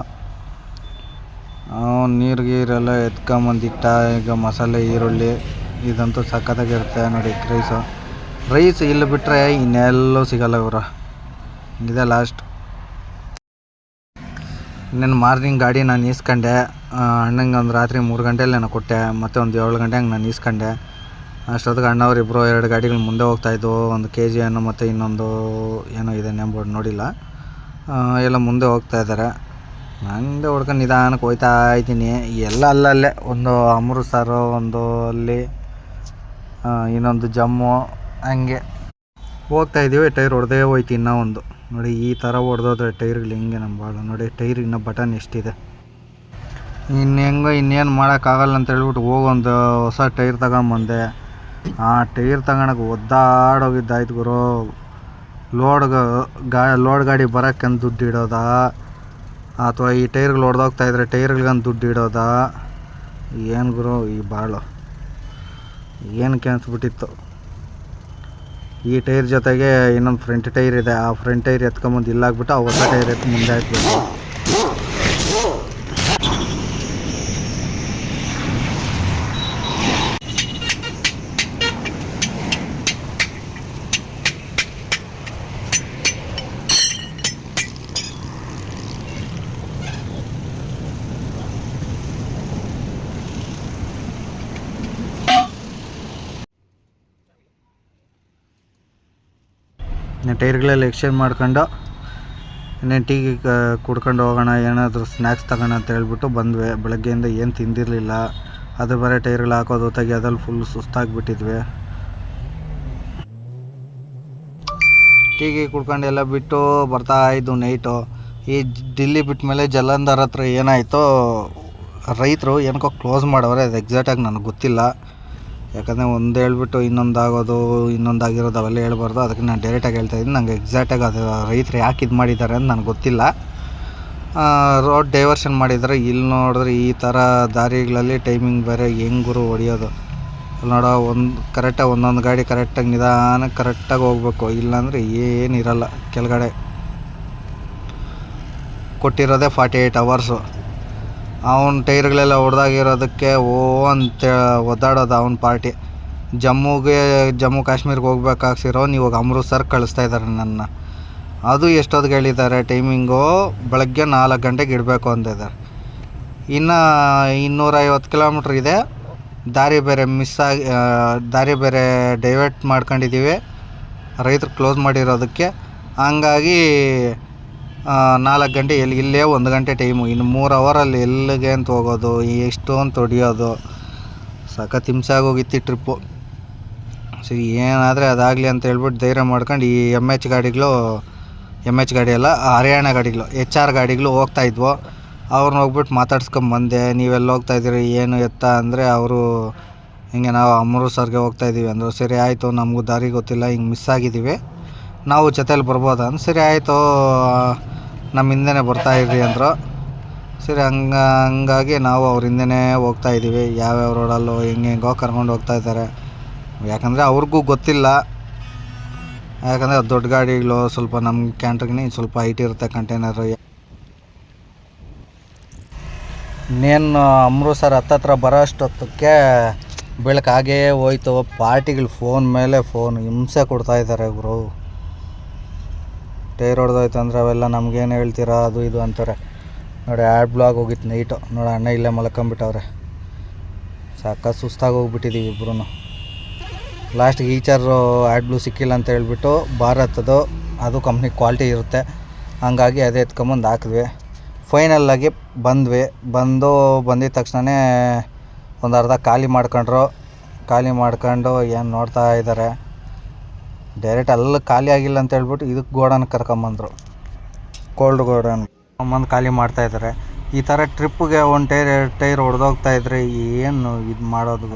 ನೀರು ಗೀರೆಲ್ಲ ಎತ್ಕೊಂಬಂದಿಟ್ಟ. ಈಗ ಮಸಾಲೆ ಈರುಳ್ಳಿ ಇದಂತೂ ಸಖತ್ತಾಗಿರುತ್ತೆ ನೋಡಿ. ರೈಸ್ ಇಲ್ಲಿ ಬಿಟ್ಟರೆ ಇನ್ನೆಲ್ಲೂ ಸಿಗೋಲ್ಲ ಇವರು. ಇದೆ ಲಾಸ್ಟ್. ಇನ್ನೇನು ಮಾರ್ನಿಂಗ್ ಗಾಡಿ ನಾನು ಈಸ್ಕೊಂಡೆ. ಅಣ್ಣಂಗೆ ಒಂದು ರಾತ್ರಿ 3 ಗಂಟೆಯಲ್ಲಿ ನಾನು ಕೊಟ್ಟೆ. ಮತ್ತು ಒಂದು 7 ಗಂಟೆ ಹಂಗೆ ನಾನು ಈಸ್ಕೊಂಡೆ. ಅಷ್ಟೊತ್ತಿಗೆ ಅಣ್ಣವ್ರು ಇಬ್ಬರು 2 ಗಾಡಿಗಳು ಮುಂದೆ ಹೋಗ್ತಾಯಿದ್ವು. ಒಂದು KGN ಮತ್ತು ಇನ್ನೊಂದು ಏನೋ ಇದೆ ನೇಮ್ ಬೋರ್ಡ್ ನೋಡಿಲ್ಲ. ಎಲ್ಲ ಮುಂದೆ ಹೋಗ್ತಾಯಿದ್ದಾರೆ. ನಂದೆ ಹುಡ್ಕೊಂಡು ನಿಧಾನಕ್ಕೆ ಹೋಗ್ತಾ ಇದ್ದೀನಿ. ಎಲ್ಲ ಅಲ್ಲಲ್ಲೇ ಒಂದು ಅಮೃತ್ಸರ, ಒಂದು ಅಲ್ಲಿ ಇನ್ನೊಂದು ಜಮ್ಮು ಹಂಗೆ ಹೋಗ್ತಾಯಿದ್ದೀವಿ. ಟೈರ್ ಹೊಡೆದೇ ಹೋಯ್ತು ಇನ್ನೂ ಒಂದು ನೋಡಿ. ಈ ಥರ ಹೊಡೆದೋದ್ರೆ ಟೈರ್ಗಳು ಹಿಂಗೆ ನಮ್ಮ ಭಾಳ ನೋಡಿ. ಟೈರ್ ಇನ್ನೂ ಬಟನ್ ಎಷ್ಟಿದೆ. ಇನ್ನೇನು ಮಾಡೋಕ್ಕಾಗಲ್ಲ ಅಂತ ಹೇಳ್ಬಿಟ್ಟು ಹೋಗೊಂದು ಹೊಸ ಟೈರ್ ತಗೊಂಬಂದೆ. ಆ ಟೈರ್ ತಗೊಳಕ್ಕೆ ಒದ್ದಾಡೋಗಿದ್ದಾಯ್ತು ಗುರು. ಲೋಡ್ ಗಾಡಿ ಬರೋಕ್ಕಂತ ದುಡ್ಡು ಇಡೋದಾ ಅಥವಾ ಈ ಟೈರ್ಗಳು ಹೊಡೆದೋಗ್ತಾಯಿದ್ರೆ ಟೈರ್ಗಳಿಗಂತ ದುಡ್ಡು ಇಡೋದಾ ಏನು ಗುರು ಈ ಬಾಳು ಏನಕ್ಕೆ ಅನಿಸ್ಬಿಟ್ಟಿತ್ತು. ಈ ಟೈರ್ ಜೊತೆಗೆ ಇನ್ನೊಂದು ಫ್ರಂಟ್ ಟೈರ್ ಇದೆ. ಆ ಫ್ರಂಟ್ ಟೈರ್ ಎತ್ಕೊಂಬಂದು ಇಲ್ಲಾಗ್ಬಿಟ್ಟು ಆ ಹೊಸ ಟೈರ್ ಎತ್ತು ಮುಂದೆ ಹಾಕ್ಬೇಕು. ಟೈರ್ಗಳೆಲ್ಲ ಎಕ್ಸ್ಚೇಂಜ್ ಮಾಡ್ಕೊಂಡು ಇನ್ನೇನು ಟೀ ಕುಡ್ಕೊಂಡು ಹೋಗೋಣ, ಏನಾದರೂ ಸ್ನ್ಯಾಕ್ಸ್ ತಗೋಣ ಅಂತ ಹೇಳ್ಬಿಟ್ಟು ಬಂದ್ವಿ. ಬೆಳಗ್ಗೆಯಿಂದ ಏನು ತಿಂದಿರಲಿಲ್ಲ. ಅದು ಬೇರೆ ಟೈರ್ಗಳು ಹಾಕೋದು ತೆಗಿಯೋದಲ್ಲಿ ಫುಲ್ ಸುಸ್ತಾಗಿಬಿಟ್ಟಿದ್ವಿ. ಟೀ ಕುಡ್ಕೊಂಡು ಎಲ್ಲ ಬಿಟ್ಟು ಬರ್ತಾ ಇದ್ದು ನೈಟು. ಈ ದಿಲ್ಲಿ ಬಿಟ್ಟ ಮೇಲೆ ಜಲಂಧರ್ ಹತ್ರ ಏನಾಯಿತು, ರೈತರು ಏನಕ್ಕೋ ಕ್ಲೋಸ್ ಮಾಡವ್ರೆ. ಅದು ಎಕ್ಸಾಕ್ಟಾಗಿ ನನಗೆ ಗೊತ್ತಿಲ್ಲ, ಯಾಕಂದರೆ ಒಂದು ಹೇಳ್ಬಿಟ್ಟು ಇನ್ನೊಂದಾಗಿರೋದು ಅವೆಲ್ಲ ಹೇಳ್ಬಾರ್ದು. ಅದಕ್ಕೆ ನಾನು ಡೈರೆಕ್ಟಾಗಿ ಹೇಳ್ತಾಯಿದ್ದೀನಿ. ನನಗೆ ಎಕ್ಸಾಕ್ಟಾಗಿ ಅದು ರೈತರು ಯಾಕೆ ಇದು ಮಾಡಿದ್ದಾರೆ ಅಂತ ನನಗೆ ಗೊತ್ತಿಲ್ಲ. ರೋಡ್ ಡೈವರ್ಷನ್ ಮಾಡಿದ್ದಾರೆ. ಇಲ್ಲಿ ನೋಡಿದ್ರೆ ಈ ಥರ ದಾರಿಗಳಲ್ಲಿ ಟೈಮಿಂಗ್ ಬೇರೆ ಹೆಂಗುರು ಹೊಡಿಯೋದು ನೋಡೋ. ಕರೆಕ್ಟಾಗಿ ಒಂದೊಂದು ಗಾಡಿ ಕರೆಕ್ಟಾಗಿ ನಿಧಾನಕ್ಕೆ ಕರೆಕ್ಟಾಗಿ ಹೋಗ್ಬೇಕು, ಇಲ್ಲಾಂದರೆ ಏನಿರಲ್ಲ. ಕೆಳಗಡೆ ಕೊಟ್ಟಿರೋದೇ 48 ಅವರ್ಸು. ಅವನ ಟೈರ್ಗಳೆಲ್ಲ ಹೊಡೆದಾಗಿರೋದಕ್ಕೆ ಅಂತ ಒದ್ದಾಡೋದು ಅವನ ಪಾರ್ಟಿ. ಜಮ್ಮು ಕಾಶ್ಮೀರ್ಗೆ ಹೋಗ್ಬೇಕಾಗ್ಸಿರೋ ಇವಾಗ ಅಮೃತ್ಸರ್ ಕಳಿಸ್ತಾ ಇದ್ದಾರೆ ನನ್ನ. ಅದು ಎಷ್ಟೊತ್ತಿಗೆ ಹೇಳಿದ್ದಾರೆ ಟೈಮಿಂಗು, ಬೆಳಗ್ಗೆ 4 ಗಂಟೆಗೆ ಇಡಬೇಕು ಅಂತಿದ್ದಾರೆ. ಇನ್ನು 250 ಕಿಲೋಮೀಟ್ರ್ ಇದೆ. ದಾರಿ ಬೇರೆ ಡೈವರ್ಟ್ ಮಾಡ್ಕೊಂಡಿದ್ದೀವಿ ರೈತರು ಕ್ಲೋಸ್ ಮಾಡಿರೋದಕ್ಕೆ. ಹಂಗಾಗಿ 4 ಗಂಟೆ ಇಲ್ಲೇ 1 ಗಂಟೆ ಟೈಮು. ಇನ್ನು 3 ಅವರಲ್ಲಿ ಎಲ್ಲಿಗೆ ಅಂತ ಹೋಗೋದು, ಎಷ್ಟು ಅಂತ ಹೊಡಿಯೋದು, ಸಖತ್ ಹಿಂಸೆ ಆಗೋಗಿತ್ತು ಟ್ರಿಪ್ಪು. ಸರಿ ಏನಾದರೆ ಅದಾಗಲಿ ಅಂತ ಹೇಳ್ಬಿಟ್ಟು ಧೈರ್ಯ ಮಾಡ್ಕೊಂಡು ಈ ಎಮ್ ಎಚ್ ಗಾಡಿ ಅಲ್ಲ, ಹರಿಯಾಣ ಗಾಡಿಗಳು, HR ಗಾಡಿಗಳು ಹೋಗ್ತಾಯಿದ್ವು. ಅವ್ರನ್ನ ಹೋಗ್ಬಿಟ್ಟು ಮಾತಾಡ್ಸ್ಕೊಂಬಂದೆ. ನೀವೆಲ್ಲ ಹೋಗ್ತಾಯಿದ್ದೀರಿ ಏನು ಎತ್ತ ಅಂದರೆ ಅವರು ಹಿಂಗೆ ನಾವು ಅಮೃತ್ಸರ್ಗೆ ಹೋಗ್ತಾಯಿದ್ದೀವಿ ಅಂದರು. ಸರಿ ಆಯಿತು, ನಮಗೂ ದಾರಿ ಗೊತ್ತಿಲ್ಲ, ಹಿಂಗೆ ಮಿಸ್ ಆಗಿದ್ದೀವಿ, ನಾವು ಜೊತೇಲಿ ಬರ್ಬೋದಾ ಅಂತ. ಸರಿ ಆಯಿತು, ನಮ್ಮ ಹಿಂದೆನೇ ಬರ್ತಾಯಿದ್ರಿ ಅಂದರು. ಸರಿ ಹಂಗಾಗಿ ನಾವು ಅವ್ರ ಹಿಂದೆನೇ ಹೋಗ್ತಾಯಿದ್ದೀವಿ. ಯಾವ್ಯಾವ ರೋಡಲ್ಲೋ ಹೆಂಗೋ ಕರ್ಕೊಂಡು ಹೋಗ್ತಾಯಿದ್ದಾರೆ. ಯಾಕಂದರೆ ಅವ್ರಿಗೂ ಗೊತ್ತಿಲ್ಲ, ಯಾಕಂದರೆ ದೊಡ್ಡ ಗಾಡಿಗಳು ಸ್ವಲ್ಪ ನಮ್ಮ ಕ್ಯಾಂಟ್ರಿಗಿನ ಸ್ವಲ್ಪ ಹೈಟ್ ಇರುತ್ತೆ ಕಂಟೈನರು. ಇನ್ನೇನು ಅಮೃತ್ಸರ್ ಹತ್ತತ್ರ ಬರೋ ಅಷ್ಟೊತ್ತಕ್ಕೆ ಬೆಳಕಾಗೇ ಹೋಯ್ತು. ಪಾರ್ಟಿಗಳು ಫೋನ್ ಮೇಲೆ ಫೋನ್ ಹಿಂಸೆ ಕೊಡ್ತಾಯಿದ್ದಾರೆ ಗುರು. ಟೈರ್ ಹೊಡೆದೋಯ್ತು ಅಂದರೆ ಅವೆಲ್ಲ ನಮಗೇನು ಹೇಳ್ತೀರಾ ಅದು ಇದು ಅಂತಾರೆ. ನೋಡಿ ಆ್ಯಡ್ ಬ್ಲಾಗ್ ಹೋಗಿತ್ತು ನೈಟು. ನೋಡಿ ಅಣ್ಣ ಇಲ್ಲೇ ಮಲ್ಕೊಂಬಿಟ್ಟವ್ರೆ. ಸಾಕಾಗಿ ಸುಸ್ತಾಗಿ ಹೋಗ್ಬಿಟ್ಟಿದ್ದೀವಿ ಇಬ್ಬರೂ. ಲಾಸ್ಟಿಗೆ ಈಚರು ಆ್ಯಡ್ ಬ್ಲೂ ಸಿಕ್ಕಿಲ್ಲ ಅಂತ ಹೇಳ್ಬಿಟ್ಟು ಭಾರತದ್ದು ಅದು ಕಂಪ್ನಿ ಕ್ವಾಲಿಟಿ ಇರುತ್ತೆ, ಹಂಗಾಗಿ ಅದೇ ಎತ್ಕೊಂಬಂದು ಹಾಕಿದ್ವಿ. ಫೈನಲ್ಲಾಗಿ ಬಂದಿದ ತಕ್ಷಣ ಒಂದು ಅರ್ಧ ಖಾಲಿ ಮಾಡ್ಕೊಂಡು ಏನು ನೋಡ್ತಾ ಇದ್ದಾರೆ. ಡೈರೆಕ್ಟ್ ಅಲ್ಲಿ ಖಾಲಿ ಆಗಿಲ್ಲ ಅಂತ ಹೇಳ್ಬಿಟ್ಟು ಇದಕ್ಕೆ ಗೋಡನ್ ಕರ್ಕೊಂಬಂದರು, ಕೋಲ್ಡ್ ಗೋಡನ್ ಬಂದು ಖಾಲಿ ಮಾಡ್ತಾಯಿದ್ದಾರೆ. ಈ ಥರ ಟ್ರಿಪ್ಪಿಗೆ ಒಂದು ಟೈರ್ ಹೊಡೆದೋಗ್ತಾಯಿದ್ರೆ ಏನು ಇದು ಮಾಡೋದು.